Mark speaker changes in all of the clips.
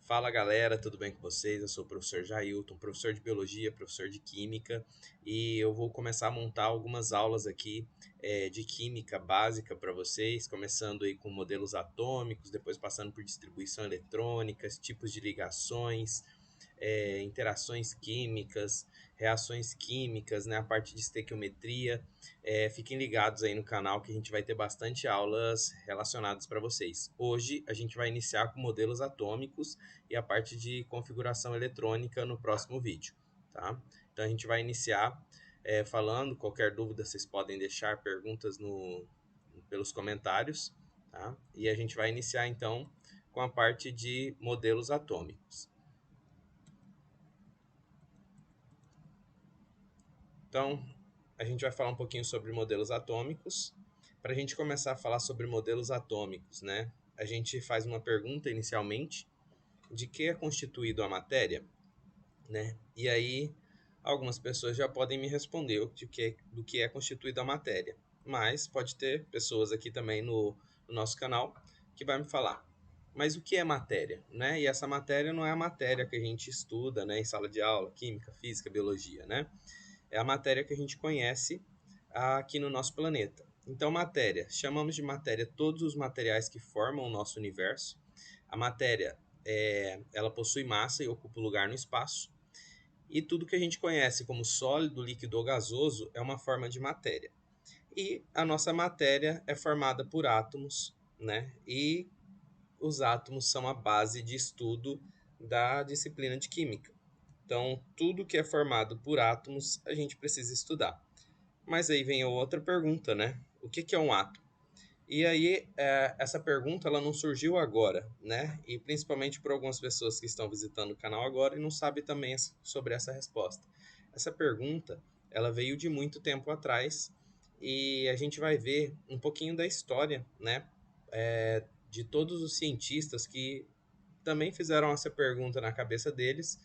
Speaker 1: Fala galera, tudo bem com vocês? Eu sou o professor Jailton, professor de Biologia, professor de Química, e eu vou começar a montar algumas aulas aqui de Química básica para vocês, começando aí com modelos atômicos, depois passando por distribuição eletrônica, tipos de ligações, interações químicas, reações químicas, né, a parte de estequiometria. Fiquem ligados aí no canal que a gente vai ter bastante aulas relacionadas para vocês. Hoje a gente vai iniciar com modelos atômicos e a parte de configuração eletrônica no próximo vídeo, tá? Então a gente vai iniciar falando. Qualquer dúvida vocês podem deixar perguntas pelos comentários, tá? E a gente vai iniciar então com a parte de modelos atômicos. Então, a gente vai falar um pouquinho sobre modelos atômicos. Para a gente começar a falar sobre modelos atômicos, né? A gente faz uma pergunta inicialmente: de que é constituído a matéria, né? E aí, algumas pessoas já podem me responder do que é constituída a matéria. Mas pode ter pessoas aqui também no nosso canal que vai me falar: mas o que é matéria, né? E essa matéria não é a matéria que a gente estuda, né, em sala de aula, química, física, biologia, né? É a matéria que a gente conhece aqui no nosso planeta. Então, matéria, chamamos de matéria todos os materiais que formam o nosso universo. A matéria, ela possui massa e ocupa lugar no espaço. E tudo que a gente conhece como sólido, líquido ou gasoso é uma forma de matéria. E a nossa matéria é formada por átomos, né? E os átomos são a base de estudo da disciplina de química. Então, tudo que é formado por átomos a gente precisa estudar. Mas aí vem a outra pergunta, né? O que é um átomo? E aí, essa pergunta ela não surgiu agora, né? E principalmente por algumas pessoas que estão visitando o canal agora e não sabem também sobre essa resposta. Essa pergunta ela veio de muito tempo atrás e a gente vai ver um pouquinho da história, né? De todos os cientistas que também fizeram essa pergunta na cabeça deles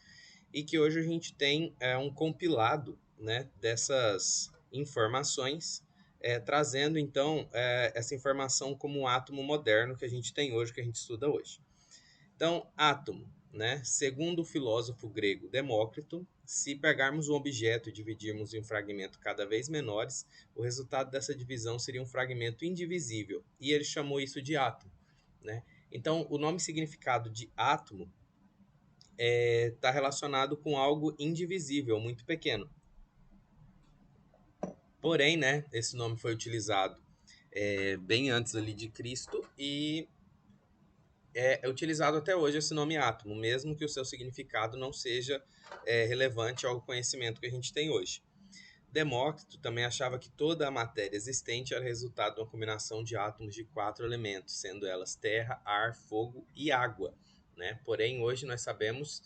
Speaker 1: e que hoje a gente tem um compilado, né, dessas informações, trazendo então essa informação como um átomo moderno que a gente tem hoje, que a gente estuda hoje. Então, átomo, né, segundo o filósofo grego Demócrito, se pegarmos um objeto e dividirmos em um fragmento cada vez menores, o resultado dessa divisão seria um fragmento indivisível, e ele chamou isso de átomo, né? Então, o nome significado de átomo está relacionado com algo indivisível, muito pequeno. Porém, né, esse nome foi utilizado bem antes ali de Cristo e é utilizado até hoje esse nome átomo, mesmo que o seu significado não seja relevante ao conhecimento que a gente tem hoje. Demócrito também achava que toda a matéria existente era resultado de uma combinação de átomos de 4 elementos, sendo elas terra, ar, fogo e água, né? Porém, hoje nós sabemos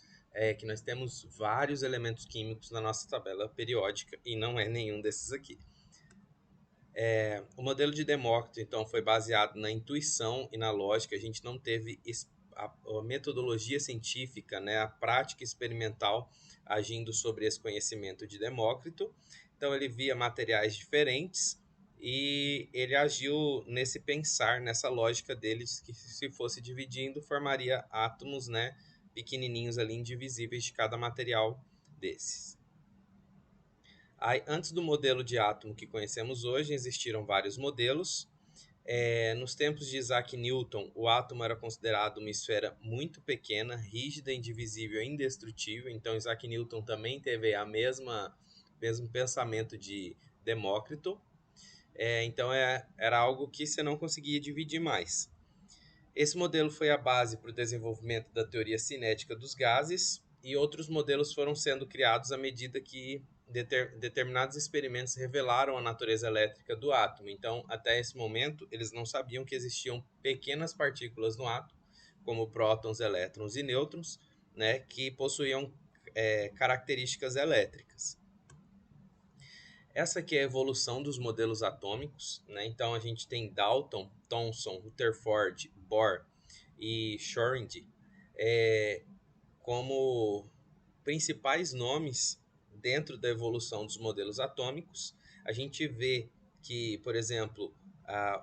Speaker 1: que nós temos vários elementos químicos na nossa tabela periódica e não é nenhum desses aqui. O modelo de Demócrito, então, foi baseado na intuição e na lógica. A gente não teve a metodologia científica, né, a prática experimental agindo sobre esse conhecimento de Demócrito. Então, ele via materiais diferentes e ele agiu nesse pensar, nessa lógica deles, que se fosse dividindo, formaria átomos, né, pequenininhos ali, indivisíveis de cada material desses. Aí, antes do modelo de átomo que conhecemos hoje, existiram vários modelos. Nos tempos de Isaac Newton, o átomo era considerado uma esfera muito pequena, rígida, indivisível e indestrutível. Então, Isaac Newton também teve mesmo pensamento de Demócrito. Então, era algo que você não conseguia dividir mais. Esse modelo foi a base para o desenvolvimento da teoria cinética dos gases e outros modelos foram sendo criados à medida que determinados experimentos revelaram a natureza elétrica do átomo. Então, até esse momento, eles não sabiam que existiam pequenas partículas no átomo, como prótons, elétrons e nêutrons, né, que possuíam características elétricas. Essa aqui é a evolução dos modelos atômicos, né? Então a gente tem Dalton, Thomson, Rutherford, Bohr e Schrödinger como principais nomes dentro da evolução dos modelos atômicos. A gente vê que, por exemplo,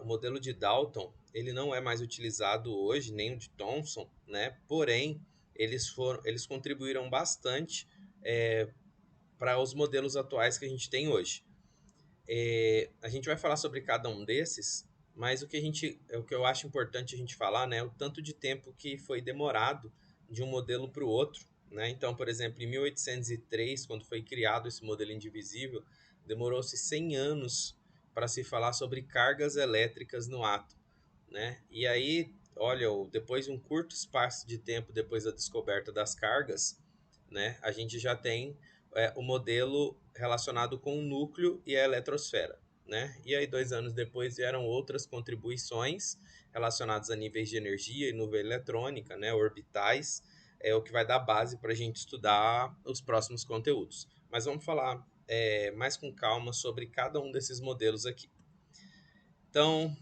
Speaker 1: o modelo de Dalton ele não é mais utilizado hoje, nem o de Thomson, né? Porém, eles contribuíram bastante para os modelos atuais que a gente tem hoje. A gente vai falar sobre cada um desses, mas o que eu acho importante a gente falar, né, é o tanto de tempo que foi demorado de um modelo para o outro, né? Então, por exemplo, em 1803, quando foi criado esse modelo indivisível, demorou-se 100 anos para se falar sobre cargas elétricas no átomo, né? E aí, olha, depois de um curto espaço de tempo depois da descoberta das cargas, né, a gente já tem o modelo relacionado com o núcleo e a eletrosfera, né? E aí 2 anos depois vieram outras contribuições relacionadas a níveis de energia e nuvem eletrônica, né, orbitais, o que vai dar base para a gente estudar os próximos conteúdos. Mas vamos falar mais com calma sobre cada um desses modelos aqui. Então,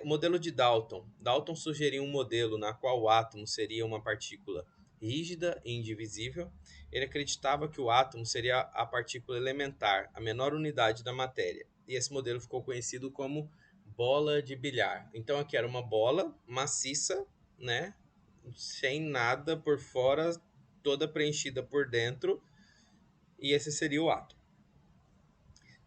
Speaker 1: o modelo de Dalton. Dalton sugeriu um modelo na qual o átomo seria uma partícula rígida e indivisível. Ele acreditava que o átomo seria a partícula elementar, a menor unidade da matéria. E esse modelo ficou conhecido como bola de bilhar. Então, aqui era uma bola maciça, né, sem nada por fora, toda preenchida por dentro, e esse seria o átomo.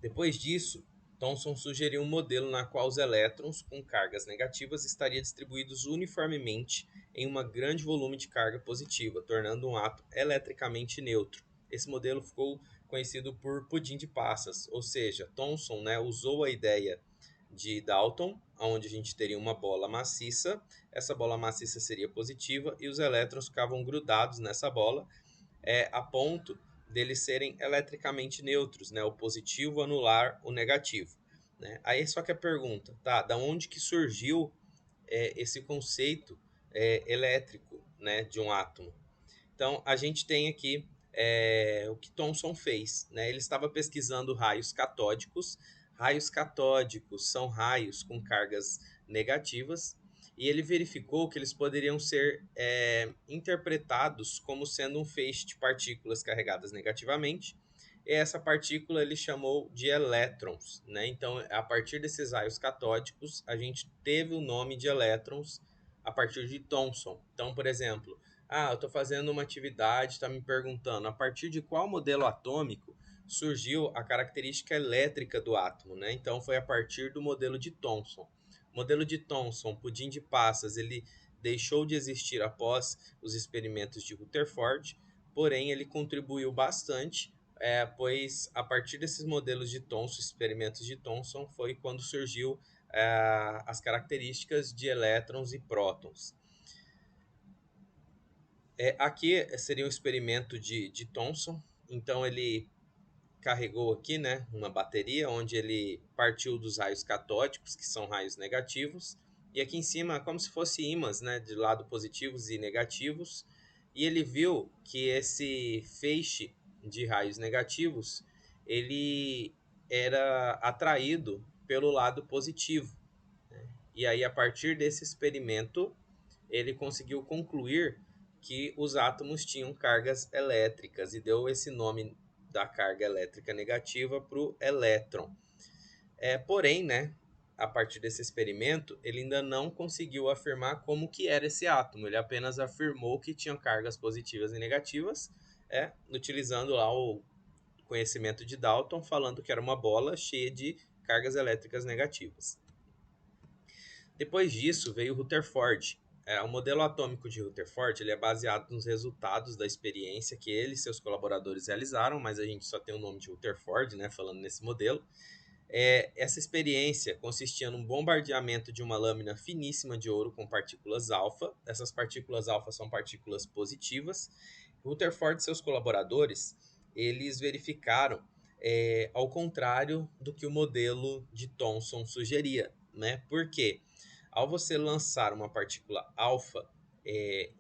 Speaker 1: Depois disso, Thomson sugeriu um modelo na qual os elétrons com cargas negativas estariam distribuídos uniformemente em um grande volume de carga positiva, tornando um átomo eletricamente neutro. Esse modelo ficou conhecido por pudim de passas, ou seja, Thomson, né, usou a ideia de Dalton, onde a gente teria uma bola maciça, essa bola maciça seria positiva e os elétrons ficavam grudados nessa bola, a ponto deles serem eletricamente neutros, né? O positivo anular o negativo. Né? Aí só que a pergunta, tá? Da onde que surgiu esse conceito elétrico, né, de um átomo? Então a gente tem aqui o que Thomson fez, né? Ele estava pesquisando raios catódicos. Raios catódicos são raios com cargas negativas e ele verificou que eles poderiam ser interpretados como sendo um feixe de partículas carregadas negativamente. E essa partícula ele chamou de elétrons, né? Então, a partir desses raios catódicos, a gente teve o nome de elétrons a partir de Thomson. Então, por exemplo, eu estou fazendo uma atividade, está me perguntando a partir de qual modelo atômico surgiu a característica elétrica do átomo, né? Então, foi a partir do modelo de Thomson. O modelo de Thomson, pudim de passas, ele deixou de existir após os experimentos de Rutherford, porém ele contribuiu bastante, pois a partir desses modelos de Thomson, experimentos de Thomson, foi quando surgiu as características de elétrons e prótons. Aqui seria um experimento de Thomson, então ele carregou aqui, né, uma bateria onde ele partiu dos raios catódicos, que são raios negativos, e aqui em cima como se fosse ímãs, né, de lado positivos e negativos, e ele viu que esse feixe de raios negativos, ele era atraído pelo lado positivo. E aí a partir desse experimento, ele conseguiu concluir que os átomos tinham cargas elétricas e deu esse nome da carga elétrica negativa para o elétron. Porém, né, a partir desse experimento, ele ainda não conseguiu afirmar como que era esse átomo. Ele apenas afirmou que tinham cargas positivas e negativas, utilizando lá o conhecimento de Dalton, falando que era uma bola cheia de cargas elétricas negativas. Depois disso veio Rutherford. O modelo atômico de Rutherford ele é baseado nos resultados da experiência que ele e seus colaboradores realizaram, mas a gente só tem o nome de Rutherford, né, falando nesse modelo. Essa experiência consistia num bombardeamento de uma lâmina finíssima de ouro com partículas alfa. Essas partículas alfa são partículas positivas. Rutherford e seus colaboradores eles verificaram ao contrário do que o modelo de Thomson sugeria, né? Por quê? Ao você lançar uma partícula alfa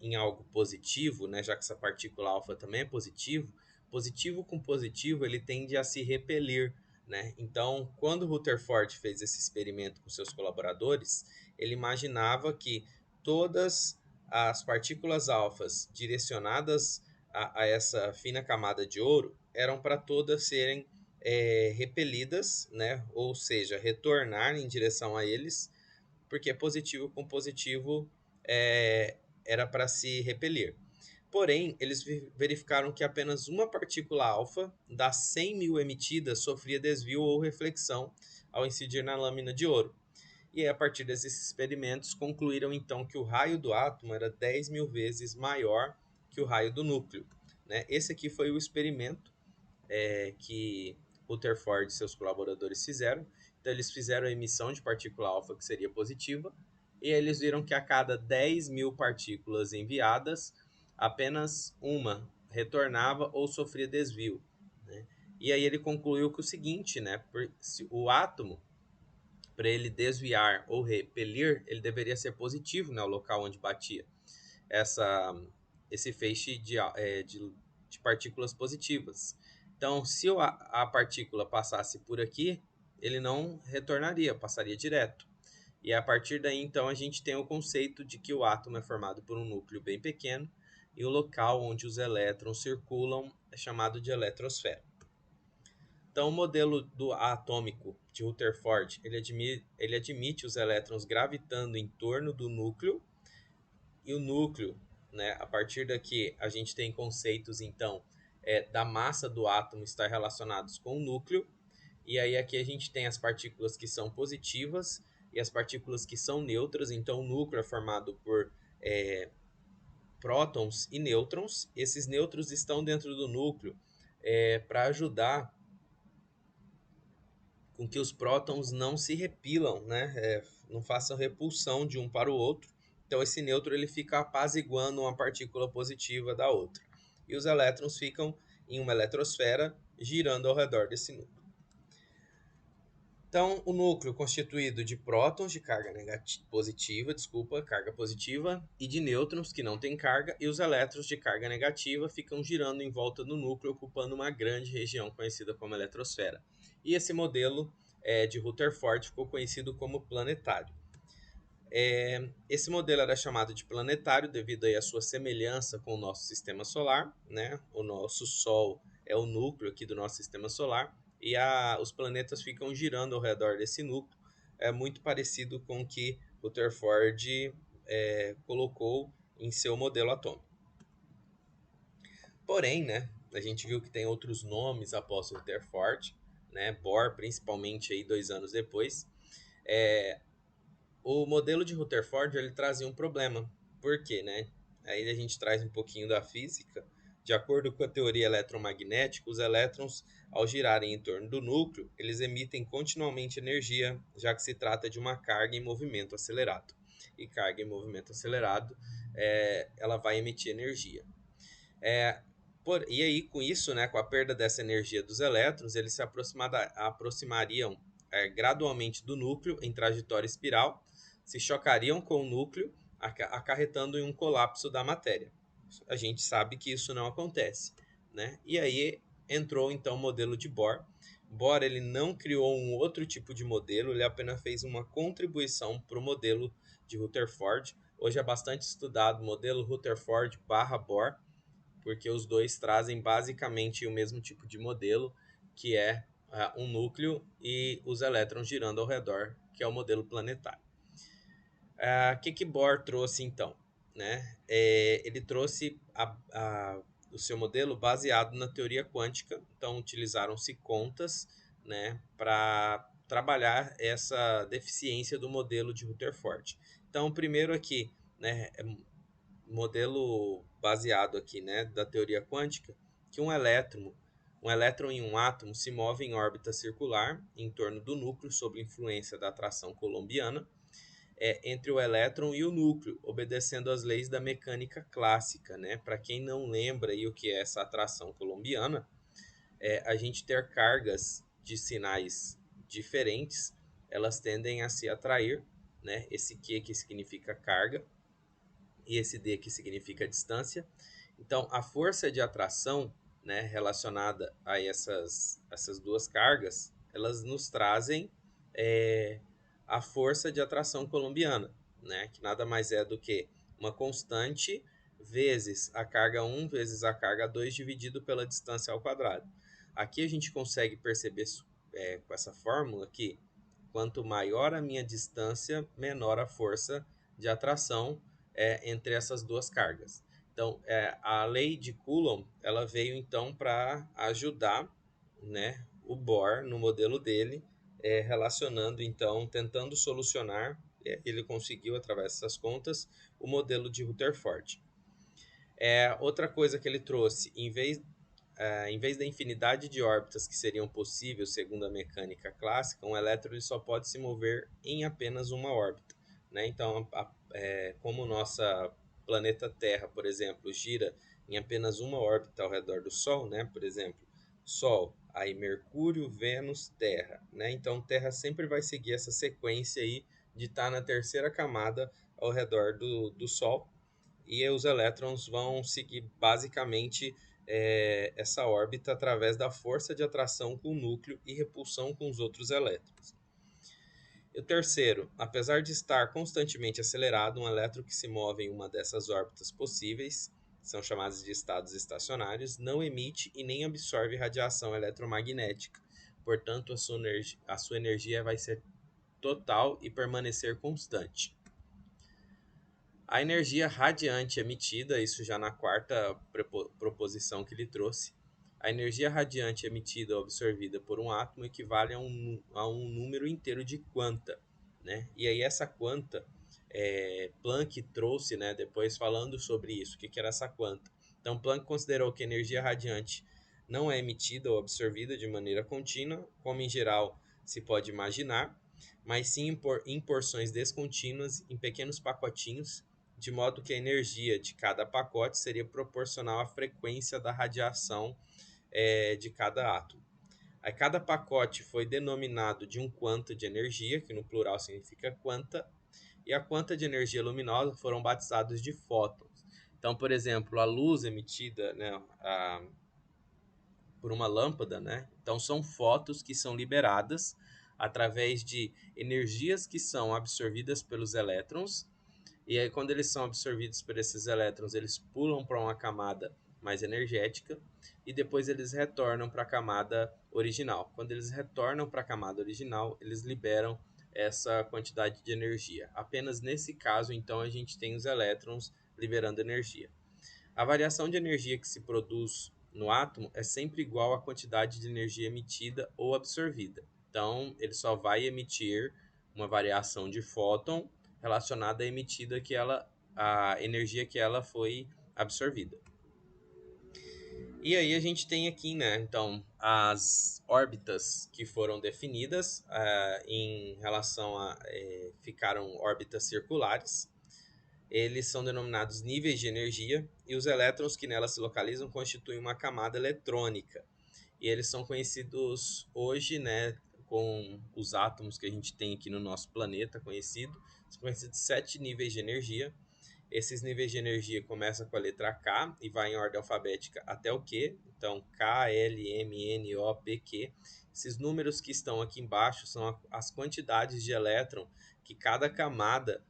Speaker 1: em algo positivo, né, já que essa partícula alfa também é positivo, positivo com positivo ele tende a se repelir, né? Então, quando Rutherford fez esse experimento com seus colaboradores, ele imaginava que todas as partículas alfas direcionadas a essa fina camada de ouro eram para todas serem repelidas, né? Ou seja, retornar em direção a eles, porque positivo com positivo era para se repelir. Porém, eles verificaram que apenas uma partícula alfa das 100 mil emitidas sofria desvio ou reflexão ao incidir na lâmina de ouro. E a partir desses experimentos, concluíram então que o raio do átomo era 10 mil vezes maior que o raio do núcleo. Né? Esse aqui foi o experimento que Rutherford e seus colaboradores fizeram. Então, eles fizeram a emissão de partícula alfa, que seria positiva, e eles viram que a cada 10 mil partículas enviadas, apenas uma retornava ou sofria desvio. Né? E aí ele concluiu que o seguinte, né? Se o átomo, para ele desviar ou repelir, ele deveria ser positivo, né, o local onde batia esse feixe de partículas positivas. Então, se a partícula passasse por aqui, ele não retornaria, passaria direto. E a partir daí, então, a gente tem o conceito de que o átomo é formado por um núcleo bem pequeno e o local onde os elétrons circulam é chamado de eletrosfera. Então, o modelo do atômico de Rutherford, ele admite os elétrons gravitando em torno do núcleo, e o núcleo, né, a partir daqui a gente tem conceitos, então, da massa do átomo estar relacionados com o núcleo, e aí aqui a gente tem as partículas que são positivas e as partículas que são neutras. Então, o núcleo é formado por prótons e nêutrons. Esses nêutrons estão dentro do núcleo para ajudar com que os prótons não se repilam, né? Não façam repulsão de um para o outro. Então, esse nêutron ele fica apaziguando uma partícula positiva da outra. E os elétrons ficam em uma eletrosfera girando ao redor desse núcleo. Então, o núcleo constituído de prótons de carga carga positiva, e de nêutrons que não têm carga, e os elétrons de carga negativa ficam girando em volta do núcleo, ocupando uma grande região conhecida como eletrosfera. E esse modelo de Rutherford ficou conhecido como planetário. Esse modelo era chamado de planetário devido à sua semelhança com o nosso sistema solar, né? O nosso Sol é o núcleo aqui do nosso sistema solar, e os planetas ficam girando ao redor desse núcleo, muito parecido com o que Rutherford colocou em seu modelo atômico. Porém, né, a gente viu que tem outros nomes após Rutherford, né, Bohr principalmente aí 2 anos depois. O modelo de Rutherford ele trazia um problema. Por quê, né? Aí a gente traz um pouquinho da física. De acordo com a teoria eletromagnética, os elétrons, ao girarem em torno do núcleo, eles emitem continuamente energia, já que se trata de uma carga em movimento acelerado. E carga em movimento acelerado, ela vai emitir energia. E aí, com isso, né, com a perda dessa energia dos elétrons, eles se aproximariam gradualmente do núcleo em trajetória espiral, se chocariam com o núcleo, acarretando em um colapso da matéria. A gente sabe que isso não acontece, né? E aí entrou então o modelo de Bohr. Bohr ele não criou um outro tipo de modelo, ele apenas fez uma contribuição para o modelo de Rutherford. Hoje é bastante estudado o modelo Rutherford/Bohr, porque os dois trazem basicamente o mesmo tipo de modelo, que é um núcleo e os elétrons girando ao redor, que é o modelo planetário. O que Bohr trouxe então? Né? Ele trouxe o seu modelo baseado na teoria quântica, então utilizaram-se contas, né, para trabalhar essa deficiência do modelo de Rutherford. Então, primeiro aqui, né, modelo baseado aqui, né, da teoria quântica, que um elétron em um átomo se move em órbita circular em torno do núcleo sob influência da atração coulombiana entre o elétron e o núcleo, obedecendo às leis da mecânica clássica, né? Para quem não lembra aí o que é essa atração coulombiana, a gente ter cargas de sinais diferentes, elas tendem a se atrair, né? Esse Q que significa carga e esse D que significa distância. Então, a força de atração, né, relacionada a essas duas cargas, elas nos trazem a força de atração coulombiana, né, que nada mais é do que uma constante vezes a carga 1 vezes a carga 2 dividido pela distância ao quadrado. Aqui a gente consegue perceber com essa fórmula que quanto maior a minha distância, menor a força de atração entre essas duas cargas. Então, a lei de Coulomb, ela veio então para ajudar, né, o Bohr no modelo dele, relacionando então, tentando solucionar, ele conseguiu através dessas contas, o modelo de Rutherford. Outra coisa que ele trouxe, em vez da infinidade de órbitas que seriam possíveis segundo a mecânica clássica, um elétron ele só pode se mover em apenas uma órbita, né? Então, como o nosso planeta Terra, por exemplo, gira em apenas uma órbita ao redor do Sol, né? Por exemplo, Sol, aí Mercúrio, Vênus, Terra, né? Então, Terra sempre vai seguir essa sequência aí de estar na terceira camada ao redor do Sol, e os elétrons vão seguir basicamente essa órbita através da força de atração com o núcleo e repulsão com os outros elétrons. E o terceiro, apesar de estar constantemente acelerado, um elétron que se move em uma dessas órbitas possíveis, são chamados de estados estacionários, não emite e nem absorve radiação eletromagnética. Portanto, a sua energia vai ser total e permanecer constante. A energia radiante emitida, isso já na quarta proposição que ele trouxe, a energia radiante emitida ou absorvida por um átomo equivale a um número inteiro de quanta, né? E aí essa quanta, Planck trouxe, né, depois falando sobre isso, o que era essa quanta. Então Planck considerou que a energia radiante não é emitida ou absorvida de maneira contínua, como em geral se pode imaginar, mas sim em porções descontínuas, em pequenos pacotinhos, de modo que a energia de cada pacote seria proporcional à frequência da radiação de cada átomo. Aí cada pacote foi denominado de um quanta de energia, que no plural significa quanta, e a quanta de energia luminosa foram batizados de fótons. Então, por exemplo, a luz emitida, né, por uma lâmpada, né? Então são fótons que são liberadas através de energias que são absorvidas pelos elétrons. E aí, quando eles são absorvidos por esses elétrons, eles pulam para uma camada mais energética e depois eles retornam para a camada original. Quando eles retornam para a camada original, eles liberam essa quantidade de energia. Apenas nesse caso, então, a gente tem os elétrons liberando energia. A variação de energia que se produz no átomo é sempre igual à quantidade de energia emitida ou absorvida. Então, ele só vai emitir uma variação de fóton relacionada à emitida a energia que ela foi absorvida. E aí a gente tem aqui, né, então, as órbitas que foram definidas em relação a ficaram órbitas circulares. Eles são denominados níveis de energia e os elétrons que nelas se localizam constituem uma camada eletrônica. E eles são conhecidos hoje, né, com os átomos que a gente tem aqui no nosso planeta conhecido, são conhecidos 7 níveis de energia. Esses níveis de energia começam com a letra K e vai em ordem alfabética até o Q. Então, K, L, M, N, O, P, Q. Esses números que estão aqui embaixo são as quantidades de elétron que cada camada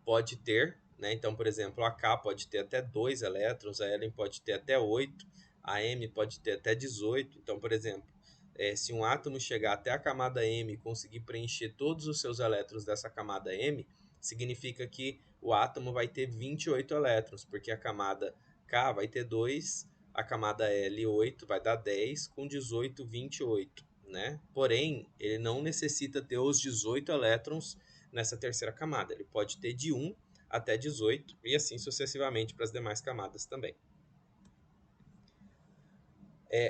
Speaker 1: pode ter, né? Então, por exemplo, a K pode ter até 2 elétrons, a L pode ter até 8, a M pode ter até 18. Então, por exemplo, se um átomo chegar até a camada M e conseguir preencher todos os seus elétrons dessa camada M, significa que o átomo vai ter 28 elétrons, porque a camada K vai ter 2, a camada L 8 vai dar 10, com 18, 28, né? Porém, ele não necessita ter os 18 elétrons nessa terceira camada. Ele pode ter de 1 até 18 e assim sucessivamente para as demais camadas também.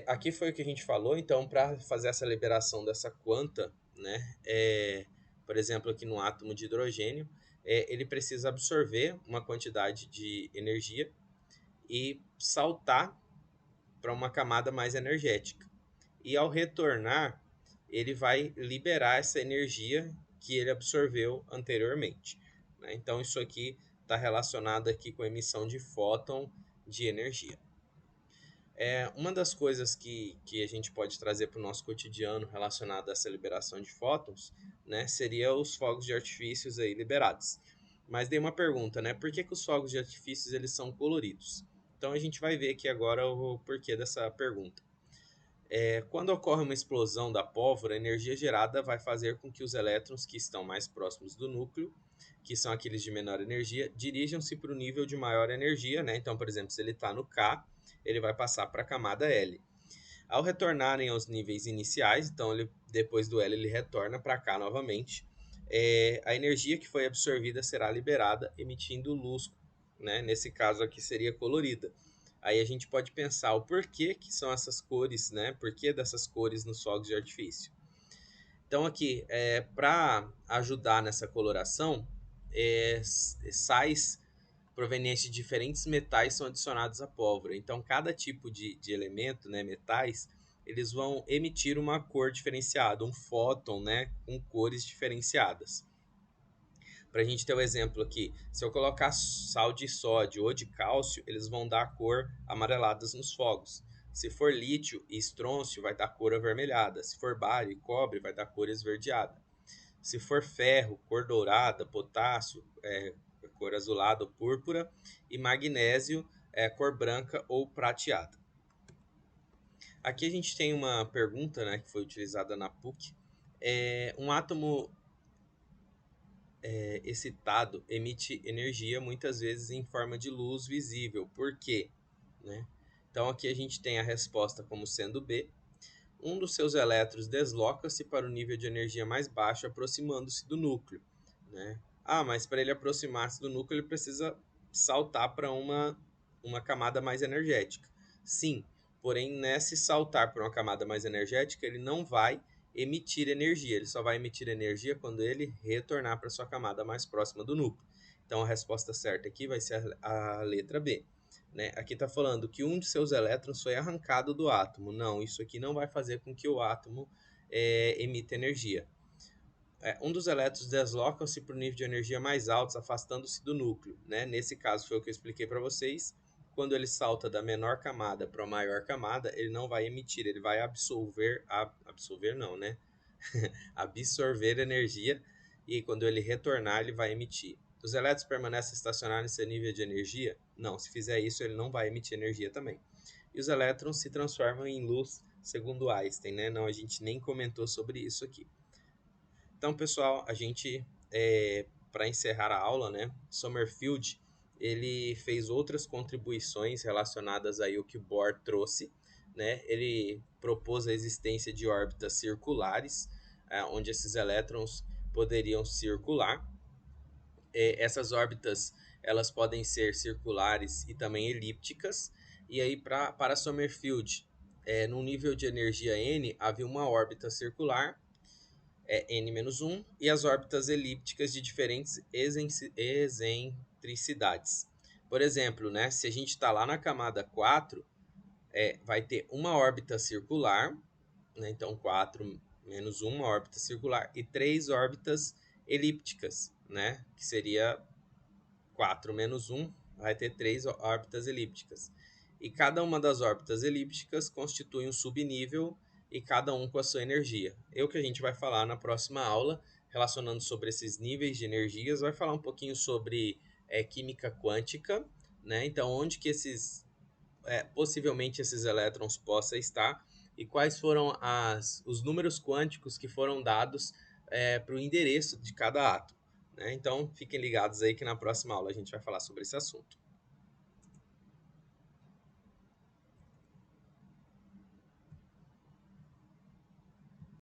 Speaker 1: Aqui foi o que a gente falou, então, para fazer essa liberação dessa quanta, né? Por exemplo, aqui no átomo de hidrogênio, ele precisa absorver uma quantidade de energia e saltar para uma camada mais energética. E ao retornar, ele vai liberar essa energia que ele absorveu anteriormente, né? Então, isso aqui está relacionado aqui com a emissão de fóton de energia. Uma das coisas que a gente pode trazer para o nosso cotidiano relacionado a essa liberação de fótons, né, seria os fogos de artifícios aí liberados. Mas dei uma pergunta, né? Por que os fogos de artifícios eles são coloridos? Então a gente vai ver aqui agora o porquê dessa pergunta. Quando ocorre uma explosão da pólvora, a energia gerada vai fazer com que os elétrons que estão mais próximos do núcleo que são aqueles de menor energia, dirijam-se para o nível de maior energia, né? Então, por exemplo, se ele está no K, ele vai passar para a camada L. Ao retornarem aos níveis iniciais, então depois do L ele retorna para K novamente, a energia que foi absorvida será liberada, emitindo luz, né? Nesse caso aqui seria colorida. Aí a gente pode pensar o porquê que são essas cores, né? Por que dessas cores nos fogos de artifício? Então aqui, para ajudar nessa coloração, sais provenientes de diferentes metais são adicionados à pólvora. Então cada tipo de elemento, né, metais, eles vão emitir uma cor diferenciada, um fóton, né, com cores diferenciadas. Para a gente ter o um exemplo aqui, se eu colocar sal de sódio ou de cálcio, eles vão dar cor amareladas nos fogos. Se for lítio e estrôncio, vai dar cor avermelhada. Se for bário e cobre, vai dar cor esverdeada. Se for ferro, cor dourada, potássio, cor azulada ou púrpura, e magnésio, cor branca ou prateada. Aqui a gente tem uma pergunta, né, que foi utilizada na PUC. Um átomo excitado emite energia muitas vezes em forma de luz visível. Por quê? Né? Então aqui a gente tem a resposta como sendo B. Um dos seus elétrons desloca-se para o nível de energia mais baixo, aproximando-se do núcleo. Né? Mas para ele aproximar-se do núcleo, ele precisa saltar para uma camada mais energética. Sim, porém, nesse saltar para uma camada mais energética, ele não vai emitir energia. Ele só vai emitir energia quando ele retornar para sua camada mais próxima do núcleo. Então, a resposta certa aqui vai ser a letra B. Né? Aqui está falando que um de seus elétrons foi arrancado do átomo. Não, isso aqui não vai fazer com que o átomo emita energia. Um dos elétrons desloca-se para o nível de energia mais alto, afastando-se do núcleo. Né? Nesse caso foi o que eu expliquei para vocês. Quando ele salta da menor camada para a maior camada, ele não vai emitir, ele vai absorver energia, e quando ele retornar, ele vai emitir. Os elétrons permanecem estacionários nesse nível de energia? Não, se fizer isso, ele não vai emitir energia também. E os elétrons se transformam em luz, segundo Einstein, né? Não, a gente nem comentou sobre isso aqui. Então, pessoal, a gente, para encerrar a aula, né, Sommerfeld, ele fez outras contribuições relacionadas aí ao que Bohr trouxe, né? Ele propôs a existência de órbitas circulares, onde esses elétrons poderiam circular. Essas órbitas, elas podem ser circulares e também elípticas. E aí, para Sommerfeld, no nível de energia N, havia uma órbita circular, N-1, e as órbitas elípticas de diferentes excentricidades. Por exemplo, né, se a gente está lá na camada 4, vai ter uma órbita circular, né, então 4 menos 1, uma órbita circular, e 3 órbitas elípticas, né, que seria 4 menos 1, vai ter 3 órbitas elípticas. E cada uma das órbitas elípticas constitui um subnível, e cada um com a sua energia. É o que a gente vai falar na próxima aula, relacionando sobre esses níveis de energias. Vai falar um pouquinho sobre química quântica, né? Então, onde que possivelmente esses elétrons possam estar, e quais foram os números quânticos que foram dados para o endereço de cada átomo. Né? Então, fiquem ligados aí que na próxima aula a gente vai falar sobre esse assunto.